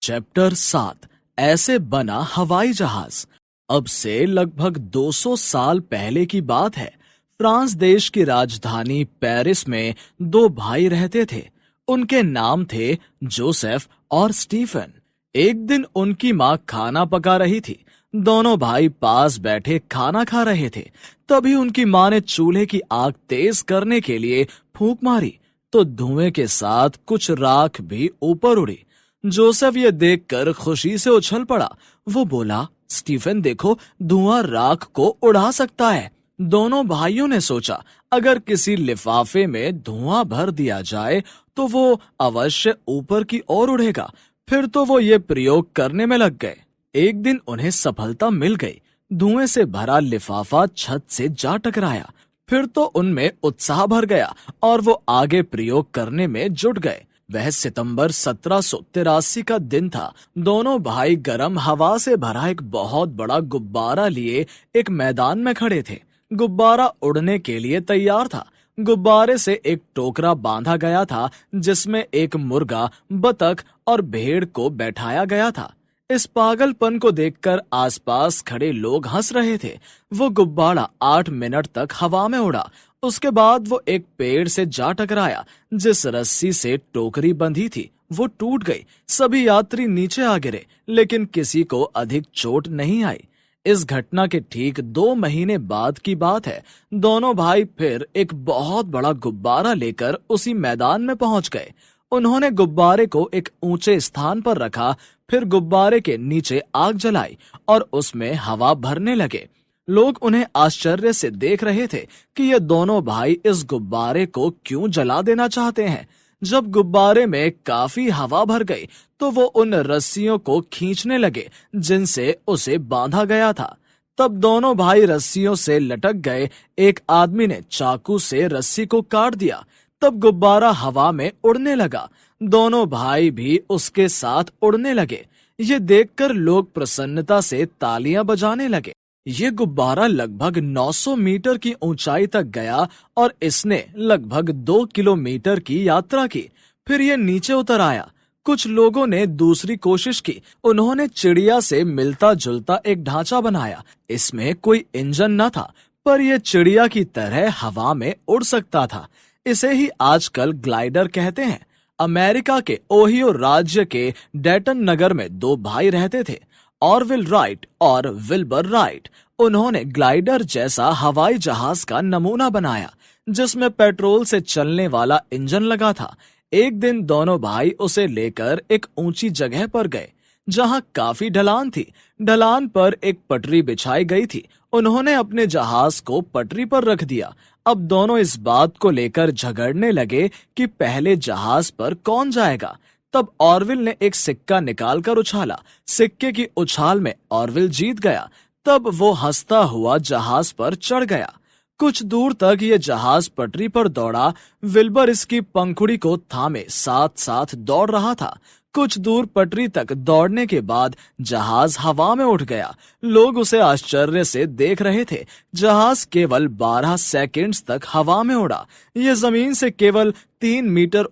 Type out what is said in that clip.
Chapter 7 ऐसे बना हवाई जहाज। अब से लगभग 200 साल पहले की बात है। फ्रांस देश की राजधानी पेरिस में दो भाई रहते थे। उनके नाम थे जोसेफ और स्टीफन। एक दिन उनकी माँ खाना पका रही थी। दोनों भाई पास बैठे खाना खा रहे थे। तभी उनकी माँ ने चूल्हे की आग तेज करने के लिए फूंक मारी, तो धुएं के साथ कुछ राख भी ऊपर उड़ी। जोसेफ ये देखकर खुशी से उछल पड़ा। वो बोला, स्टीफन देखो, धुआं राख को उड़ा सकता है। दोनों भाइयों ने सोचा, अगर किसी लिफाफे में धुआं भर दिया जाए तो वो अवश्य ऊपर की ओर उड़ेगा। फिर तो वो ये प्रयोग करने में लग गए। एक दिन उन्हें सफलता मिल गई। धुएं से भरा लिफाफा छत से जा टकराया। फिर तो उनमें उत्साह भर गया और वो आगे प्रयोग करने में जुट गए। वह सितंबर 1783 का दिन था। दोनों भाई गर्म हवा से भरा एक बहुत बड़ा गुब्बारा लिए एक मैदान में खड़े थे। गुब्बारा उड़ने के लिए तैयार था। गुब्बारे से एक टोकरा बांधा गया था जिसमें एक मुर्गा, बतख और भेड़ को बैठाया गया था। इस पागलपन को देखकर आसपास खड़े लोग हंस रहे थे। वो गुब्बारा 8 मिनट तक हवा में उड़ा। उसके बाद वो एक पेड़ से जा टकराया। जिस रस्सी से टोकरी बंधी थी वो टूट गई। सभी यात्री नीचे आ गिरे, लेकिन किसी को अधिक चोट नहीं आई। इस घटना के ठीक 2 महीने बाद की बात है। दोनों भाई फिर एक बहुत बड़ा गुब्बारा लेकर उसी मैदान में पहुंच गए। उन्होंने गुब्बारे को एक ऊंचे स्थान पर रखा, फिर गुब्बारे के नीचे आग जलाई और उसमें हवा भरने लगे। लोग उन्हें आश्चर्य से देख रहे थे कि ये दोनों भाई इस गुब्बारे को क्यों जला देना चाहते हैं। जब गुब्बारे में काफी हवा भर गई तो वो उन रस्सियों को खींचने लगे जिनसे उसे बांधा गया था। तब दोनों भाई रस्सियों से लटक गए। एक आदमी ने चाकू से रस्सी को काट दिया। तब गुब्बारा हवा में उड़ने लगा। दोनों भाई भी उसके साथ उड़ने लगे। ये देखकर लोग प्रसन्नता से तालियां बजाने लगे। ये गुब्बारा लगभग 900 मीटर की ऊंचाई तक गया और इसने लगभग 2 किलोमीटर की यात्रा की। फिर ये नीचे उतर आया। कुछ लोगों ने दूसरी कोशिश की। उन्होंने चिड़िया से मिलता जुलता एक ढांचा बनाया। इसमें कोई इंजन न था, पर यह चिड़िया की तरह हवा में उड़ सकता था। इसे ही आजकल ग्लाइडर कहते हैं। अमेरिका के ओहियो राज्य के डेटन नगर में 2 भाई रहते थे, ऑरविल राइट और विल्बर राइट। उन्होंने ग्लाइडर जैसा हवाई जहाज का नमूना बनाया जिसमें पेट्रोल से चलने वाला इंजन लगा था। एक दिन दोनों भाई उसे लेकर एक ऊंची जगह पर गए जहां काफी ढलान थी। ढलान पर एक पटरी बिछाई गई थी। उन्होंने अपने जहाज को पटरी पर रख दिया। अब दोनों इस बात को लेकर झगड़ने लगे कि पहले जहाज पर कौन जाएगा। तब ऑरविल ने एक सिक्का निकालकर उछाला। सिक्के की उछाल में ऑरविल जीत गया। तब वो हंसता हुआ जहाज पर चढ़ गया। कुछ दूर तक ये जहाज पटरी पर दौड़ा। विल्बर इसकी पंखुड़ी को थामे साथ साथ दौड़ रहा था। कुछ दूर पटरी तक दौड़ने के बाद जहाज हवा में उठ गया। लोग उसे आश्चर्य से देख रहे थे। जहाज केवल 12 सेकंड्स तक हवा में उड़ा। ये जमीन से केवल 3 मीटर